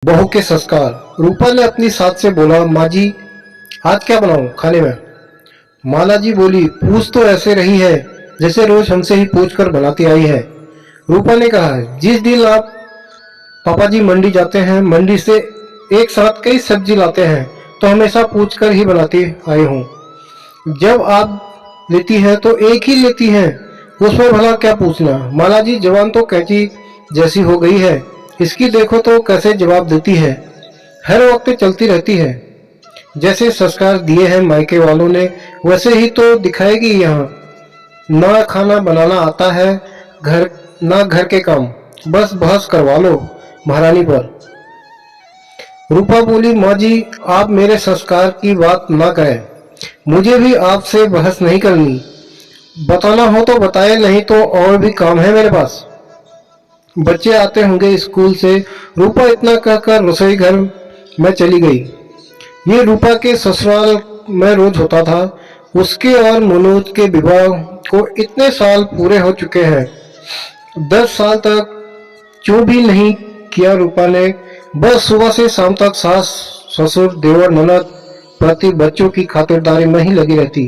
बहू के संस्कार। रूपा ने अपनी सास से बोला, माँ जी आज क्या बनाऊं खाने में। माला जी बोली, पूछ तो ऐसे रही है जैसे रोज हमसे ही पूछ कर बनाती आई है। रूपा ने कहा, जिस दिन आप पापा जी मंडी जाते हैं, मंडी से एक साथ कई सब्जी लाते हैं तो हमेशा पूछ कर ही बनाती आई हूँ। जब आप लेती हैं तो एक ही लेती हैं, उसमें भला क्या पूछना। माला जी जवान तो कैंची जैसी हो गई है, इसकी देखो तो कैसे जवाब देती है, हर वक्त चलती रहती है। जैसे संस्कार दिए हैं मायके वालों ने वैसे ही तो दिखाएगी यहाँ। ना खाना बनाना आता है, घर ना घर के काम, बस बहस करवा लो महारानी पर। रूपा बोली, माँ जी आप मेरे संस्कार की बात ना करें, मुझे भी आपसे बहस नहीं करनी। बताना हो तो बताए, नहीं तो और भी काम है मेरे पास। बच्चे आते होंगे स्कूल से। रूपा इतना कहकर रसोई घर में चली गई। ये रूपा के ससुराल में रोज होता था। उसके और मनोज के विवाह को इतने साल पूरे हो चुके हैं। 10 साल तक जो भी नहीं किया रूपा ने, बस सुबह से शाम तक सास ससुर देवर ननद प्रति बच्चों की खातिरदारी में ही लगी रहती।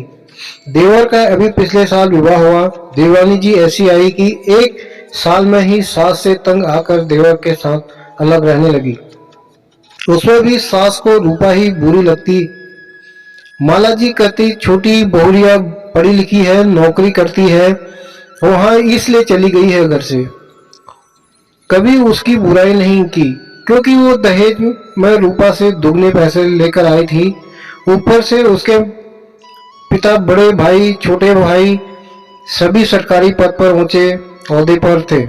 देवर का अभी पिछले साल विवाह हुआ। देवरानी जी ऐसी आई कि 1 साल में ही सास से तंग आकर देवर के साथ अलग रहने लगी। उसमें भी सास को रूपा ही बुरी लगती। माला जी कहती, छोटी बहुरिया पढ़ी लिखी है, नौकरी करती है, वहां इसलिए चली गई है घर से। कभी उसकी बुराई नहीं की, क्योंकि वो दहेज में रूपा से दुगने पैसे लेकर आई थी। ऊपर से उसके पिता, बड़े भाई, छोटे भाई सभी सरकारी पद पर ऊंचे ओहदे पर थे।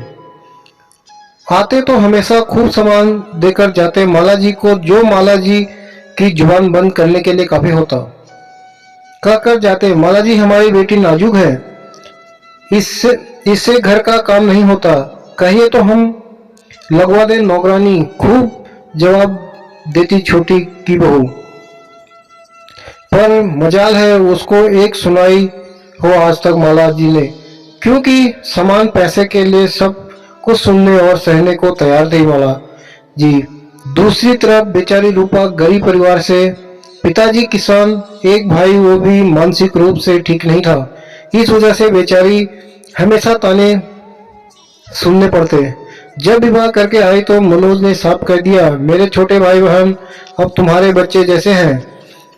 आते तो हमेशा खूब सामान देकर जाते माला जी को, जो माला जी की जुबान बंद करने के लिए काफी होता। कहकर जाते, माला जी हमारी बेटी नाजुक है, इससे इससे घर का काम नहीं होता, कहिए तो हम लगवा दे नौकरानी। खूब जवाब देती छोटी की बहू। पर मजाल है उसको एक सुनाई हो आज तक माला जी ने, क्योंकि समान पैसे के लिए सब कुछ सुनने और सहने को तैयार थी माला जी। दूसरी तरफ बेचारी रूपा गरीब परिवार से, पिताजी किसान, एक भाई वो भी मानसिक रूप से ठीक नहीं था। इस वजह से बेचारी हमेशा ताने सुनने पड़ते। जब विवाह करके आई तो मनोज ने साफ कर दिया, मेरे छोटे भाई बहन अब तुम्हारे बच्चे जैसे हैं,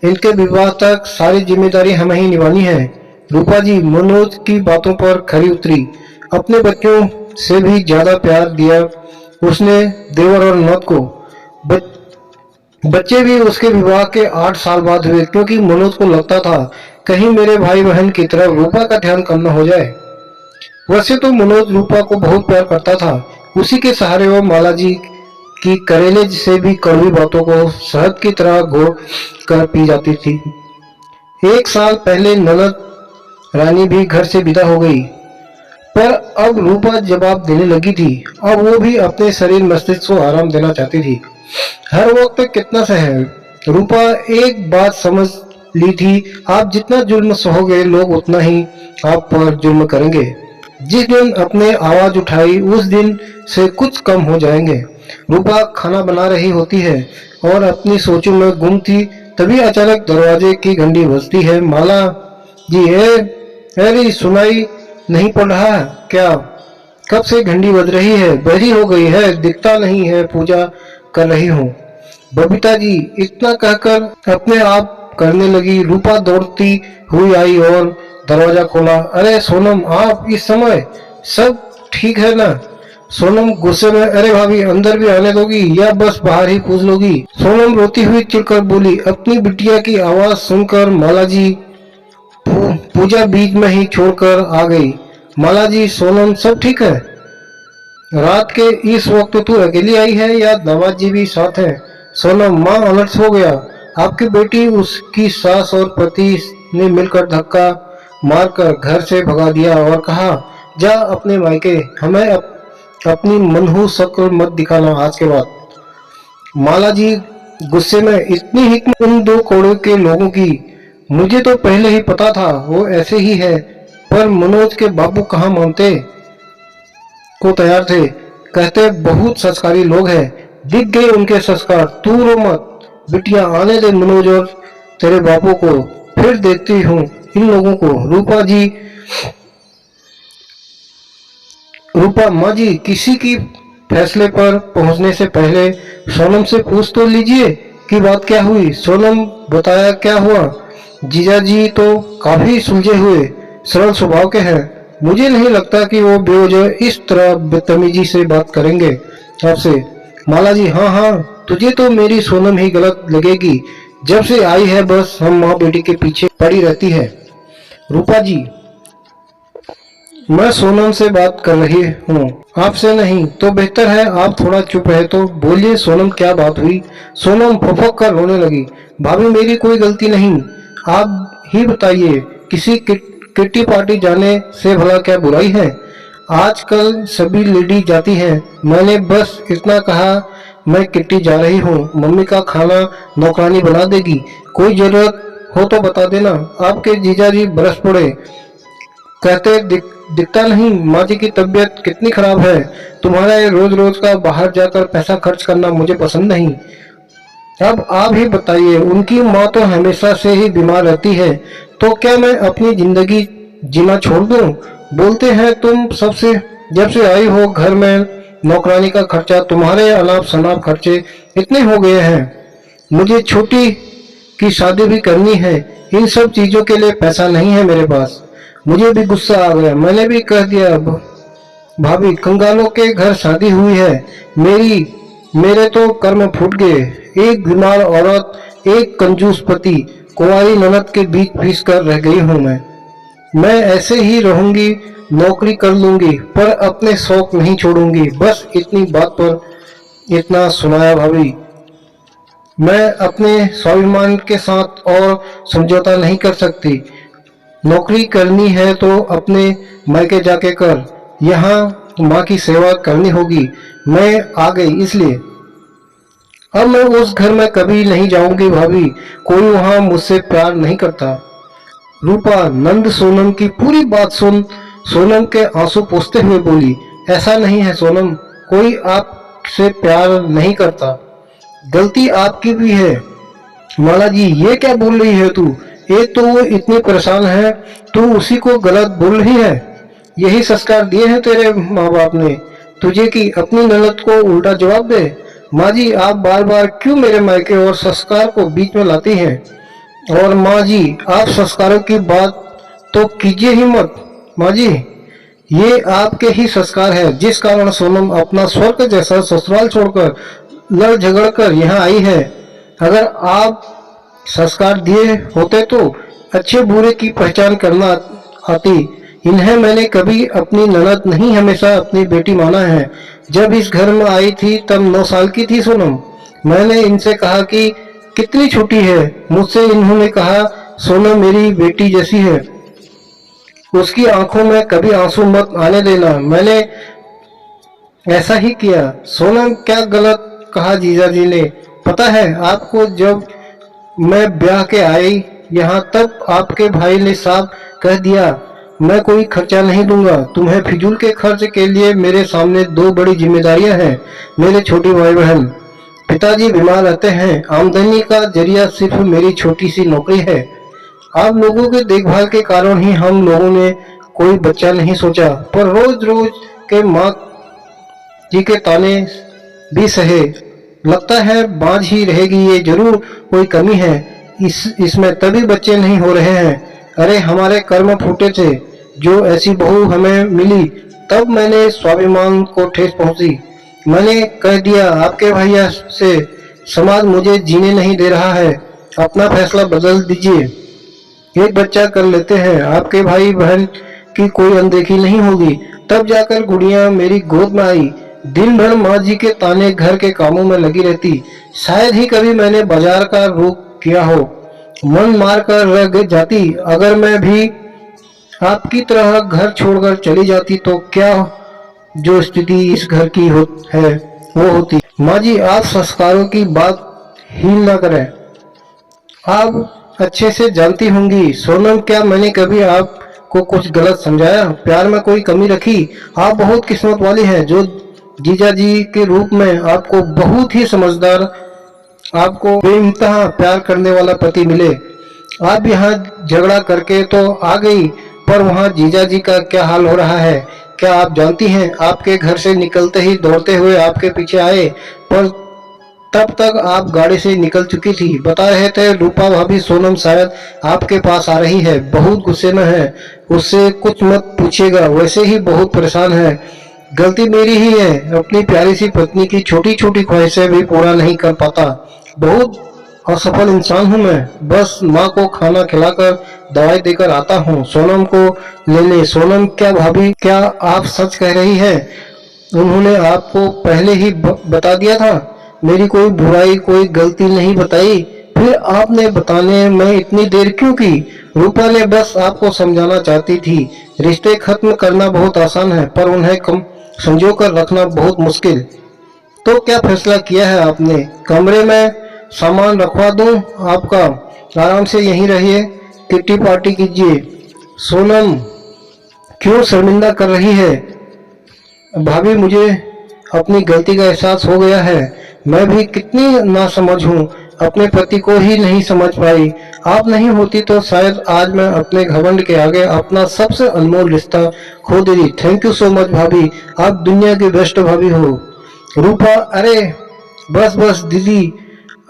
इनके विवाह तक सारी जिम्मेदारी हमें ही निभानी है। रूपा जी मनोज की बातों पर खरी उतरी। अपने बच्चों से भी ज्यादा प्यार दिया उसने देवर और ननद को। बच्चे भी उसके विवाह के 8 साल बाद हुए, क्योंकि मनोज को लगता था कहीं मेरे भाई बहन की तरफ रूपा का ध्यान कम न हो जाए। वैसे तो मनोज रूपा को बहुत प्यार करता था। उसी के सहारे वो माला जी की करेले से भी कड़वी बातों को शहद की तरह घोल कर पी जाती थी। 1 साल पहले ननद रानी भी घर से विदा हो गई, पर अब रूपा जवाब देने लगी थी। अब वो भी अपने शरीर मस्तिष्क को आराम देना चाहती थी। हर वक्त कितना सहे। रूपा एक बात समझ ली थी, आप जितना जुल्म सहोगे लोग उतना ही आप पर जुल्म करेंगे। जिस दिन अपने आवाज उठाई उस दिन से कुछ कम हो जाएंगे। रूपा खाना बना रही होती है और अपनी सोचों में गुम थी, तभी अचानक दरवाजे की घंटी बजती है। माला जी अरे सुनाई नहीं पड़ रहा क्या? कब से घंटी बज रही है? बहरी हो गई है, दिखता नहीं है, पूजा कर रही हूँ। बबीता जी इतना कहकर अपने आप करने लगी। रूपा दौड़ती हुई आई और दरवाजा खोला। अरे सोनम, आप इस समय? सब ठीक है ना? सोनम गुस्से में, अरे भाभी अंदर भी आने दोगी या बस बाहर ही पूछ लोगी? सोनम रोती हुई चिढ़कर बोली। अपनी बिटिया की आवाज सुनकर माला जी पूजा बीच में ही छोड़कर आ गई। माला जी, सोनम सब ठीक है? रात के इस वक्त तू अकेली आई है या दामाद जी भी साथ हैं? सोनम, माँ अलर्ट हो गया, आपकी बेटी उसकी सास और पति ने मिलकर धक्का मारकर घर से भगा दिया और कहा जा अपने मायके, हमें अपनी मनहूस शक्ल मत दिखाना आज के बाद। माला जी गुस्से में, इतनी हिकमत उन 2 कौड़ों के लोगों की, मुझे तो पहले ही पता था वो ऐसे ही है। पर मनोज के बाबू कहाँ मानते को तैयार थे, कहते बहुत संस्कारी लोग हैं, दिख गए उनके संस्कार। तू रो मत बिटिया, आने दे मनोज और तेरे बापू को, फिर देखती हूँ इन लोगों को। रूपा माँ जी, किसी की फैसले पर पहुंचने से पहले सोनम से पूछ तो लीजिए कि बात क्या हुई। सोनम बताया क्या हुआ। जीजाजी तो काफी सुलझे हुए सरल स्वभाव के हैं। मुझे नहीं लगता कि वो बेवजह इस तरह बदतमीजी से बात करेंगे आपसे। माला जी, हाँ हाँ, तुझे तो मेरी सोनम ही गलत लगेगी। जब से आई है बस हम माँ बेटी के पीछे पड़ी रहती है। रूपा जी, मैं सोनम से बात कर रही हूँ, आपसे नहीं। तो बेहतर है आप थोड़ा चुप रहे तो। बोलिए सोनम, क्या बात हुई। सोनम फुफक कर रोने लगी। भाभी, मेरी कोई गलती नहीं, आप ही बताइए। किसी किट्टी पार्टी जाने से भला क्या बुराई है। आजकल सभी लेडी जाती हैं। मैंने बस इतना कहा मैं किट्टी जा रही हूँ, मम्मी का खाना नौकरानी बना देगी, कोई जरूरत हो तो बता देना। आपके जीजाजी बरस पड़े, कहते दिखता नहीं माँ जी की तबीयत कितनी खराब है। तुम्हारा ये रोज रोज का बाहर जाकर पैसा खर्च करना मुझे पसंद नहीं। अब आप ही बताइए, उनकी माँ तो हमेशा से ही बीमार रहती है, तो क्या मैं अपनी जिंदगी जीना छोड़ दूं। बोलते हैं तुम सबसे, जब से आई हो घर में नौकरानी का खर्चा, तुम्हारे अनाप शनाप खर्चे इतने हो गए हैं। मुझे छोटी की शादी भी करनी है, इन सब चीजों के लिए पैसा नहीं है मेरे पास। मुझे भी गुस्सा आ गया। मैंने भी कह दिया, भाभी कंगालों के घर शादी हुई है, मेरे तो कर्म फूट गए। एक बीमार औरत, एक कंजूस पति, कुंवारी ननद के बीच फंस कर रह गई हूँ मैं ऐसे ही रहूंगी, नौकरी कर लूंगी पर अपने शौक नहीं छोड़ूंगी। बस इतनी बात पर इतना सुनाया भाभी। मैं अपने स्वाभिमान के साथ और समझौता नहीं कर सकती। नौकरी करनी है तो अपने मायके जाके कर, यहाँ माँ की सेवा करनी होगी। मैं आ गई इसलिए अब मैं उस घर में कभी नहीं जाऊंगी भाभी, कोई वहां मुझसे प्यार नहीं करता। रूपा नंद सोनम की पूरी बात सुन सोनम के आंसू पोंछते हुए बोली, ऐसा नहीं है सोनम, कोई आपसे प्यार नहीं करता, गलती आपकी भी है। माला जी, ये क्या बोल रही है तू। एक तो वो इतनी परेशान है, तू उसी को गलत बोल रही है। यही संस्कार दिए हैं तेरे माँ बाप ने तुझे कि अपनी ननद को उल्टा जवाब दे। माँ जी, आप बार बार क्यों मेरे मायके और संस्कार को बीच में लाती हैं। और माँ जी, आप संस्कारों की बात तो कीजिए ही मत। माँ जी, ये आपके ही संस्कार है जिस कारण सोनम अपना स्वर्ग जैसा ससुराल छोड़कर लड़ झगड़ कर यहाँ आई है। अगर आप संस्कार दिए होते तो अच्छे बुरे की पहचान करना आती। इन्हें मैंने कभी अपनी ननद नहीं, हमेशा अपनी बेटी माना है। जब इस घर में आई थी तब 9 साल की थी सोनम। मैंने इनसे कहा कि कितनी छोटी है। मुझसे इन्होंने कहा सोनम मेरी बेटी जैसी है, उसकी आंखों में कभी आंसू मत आने देना। मैंने ऐसा ही किया। सोनम, क्या गलत कहा जीजाजी ने। पता है आपको, जब मैं ब्याह के आई यहाँ तब आपके भाई ने साफ कह दिया मैं कोई खर्चा नहीं दूंगा तुम्हें। फिजूल के खर्च के लिए मेरे सामने 2 बड़ी जिम्मेदारियां हैं। मेरे छोटी भाई बहन, पिताजी बीमार रहते हैं, आमदनी का जरिया सिर्फ मेरी छोटी सी नौकरी है। आप लोगों के देखभाल के कारण ही हम लोगों ने कोई बच्चा नहीं सोचा, पर रोज रोज के माँ जी के ताने भी सहे। लगता है बांझ ही रहेगी, ये जरूर कोई कमी है इसमें, तभी बच्चे नहीं हो रहे हैं। अरे हमारे कर्म फूटे थे, जो ऐसी बहू हमें मिली तब मैंने स्वाभिमान को ठेस पहुंची। मैंने कह दिया आपके भैया से, समाज मुझे जीने नहीं दे रहा है, अपना फैसला बदल दीजिए, एक बच्चा कर लेते हैं, आपके भाई बहन की कोई अनदेखी नहीं होगी। तब जाकर गुड़िया मेरी गोद में आई। दिन भर माँ जी के ताने, घर के कामों में लगी रहती। शायद ही कभी मैंने बाजार का रुख किया हो, मन मार कर रह जाती। अगर मैं भी आपकी तरह घर छोड़कर चली जाती तो क्या जो स्थिति इस घर की है वो होती। माँ जी, आप संस्कारों की बात ही न करें, आप अच्छे से जानती होंगी। सोनम, क्या मैंने कभी आपको कुछ गलत समझाया, प्यार में कोई कमी रखी। आप बहुत किस्मत वाली हैं जो जीजा जी के रूप में आपको बहुत ही समझदार, आपको बेइंतहा प्यार करने वाला पति मिले। आप यहाँ झगड़ा करके तो आ गई, पर वहाँ जीजा जी का क्या हाल हो रहा है क्या आप जानती हैं? आपके घर से निकलते ही दौड़ते हुए आपके पीछे आए, पर तब तक आप गाड़ी से निकल चुकी थी। बता रहे थे रूपा भाभी सोनम शायद आपके पास आ रही है, बहुत गुस्से में है, उससे कुछ मत पूछिएगा, वैसे ही बहुत परेशान है। गलती मेरी ही है, अपनी प्यारी सी पत्नी की छोटी छोटी ख्वाहिशें भी पूरा नहीं कर पाता। बहुत असफल इंसान हूँ मैं। बस माँ को खाना खिलाकर दवाई देकर आता हूँ सोनम को लेने। सोनम क्या भाभी, क्या आप सच कह रही है? उन्होंने आपको पहले ही बता दिया था? मेरी कोई बुराई, कोई गलती नहीं बताई, फिर आपने बताने में इतनी देर क्यों की? रूपा ने बस आपको समझाना चाहती थी। रिश्ते खत्म करना बहुत आसान है, पर उन्हें कम संजो कर रखना बहुत मुश्किल। तो क्या फैसला किया है आपने? कमरे में सामान रखवा दूं आपका, आराम से यहीं रहिए, किट्टी पार्टी कीजिए। सोनम क्यों शर्मिंदा कर रही है? भाभी मुझे अपनी गलती का एहसास हो गया है। मैं भी कितनी नासमझ हूँ, अपने पति को ही नहीं समझ पाई। आप नहीं होती तो शायद आज मैं अपने घमंड के आगे अपना सबसे अनमोल रिश्ता खो देती। थैंक यू सो मच भाभी, आप दुनिया की बेस्ट भाभी हो। रूपा, अरे बस बस दीदी,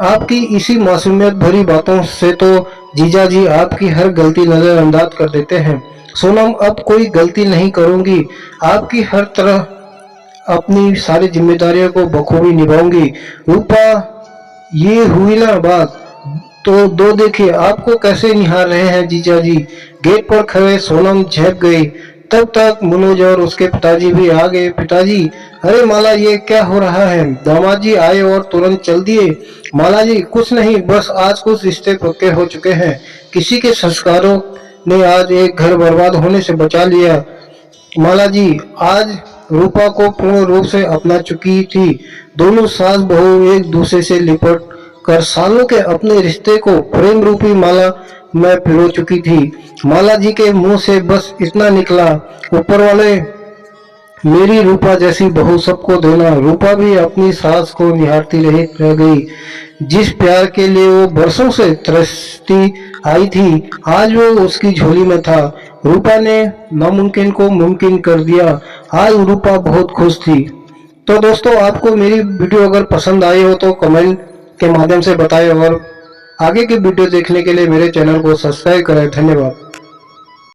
आपकी इसी मासूमियत भरी बातों से तो जीजा जी आपकी हर गलती नजरअंदाज कर देते हैं। सोनम अब कोई गलती नहीं करूंगी, आपकी हर तरह अपनी सारी जिम्मेदारियों को बखूबी निभाऊंगी। रूपा, ये हुई ना बात, तो दो देखिए आपको कैसे निहार रहे हैं जीजा जी। गेट पर खड़े सोनम झेप गई। तब तक मनोज और उसके पिताजी भी आ गए। पिताजी, अरे माला ये क्या हो रहा है? दामाद जी आए और तुरंत चल दिए। माला जी, कुछ नहीं, बस आज कुछ रिश्ते पक्के हो चुके हैं। किसी के संस्कारों ने आज एक घर बर्बाद होने से बचा लिया। माला जी आज रूपा को पूर्ण रूप से अपना चुकी थी। दोनों सास बहू एक दूसरे से लिपट कर सालों के अपने रिश्ते को प्रेम रूपी माला में पिरो चुकी थी। माला जी के मुंह से बस इतना निकला, ऊपर वाले मेरी रूपा जैसी बहू सबको देना। रूपा भी अपनी सास को निहारती रह गई। जिस प्यार के लिए वो बरसों से तरसती आई थी, आज वो उसकी झोली में था। रूपा ने नामुमकिन को मुमकिन कर दिया। आज रूपा बहुत खुश थी। तो दोस्तों, आपको मेरी वीडियो अगर पसंद आई हो तो कमेंट के माध्यम से बताएं और आगे की वीडियो देखने के लिए मेरे चैनल को सब्सक्राइब करें। धन्यवाद।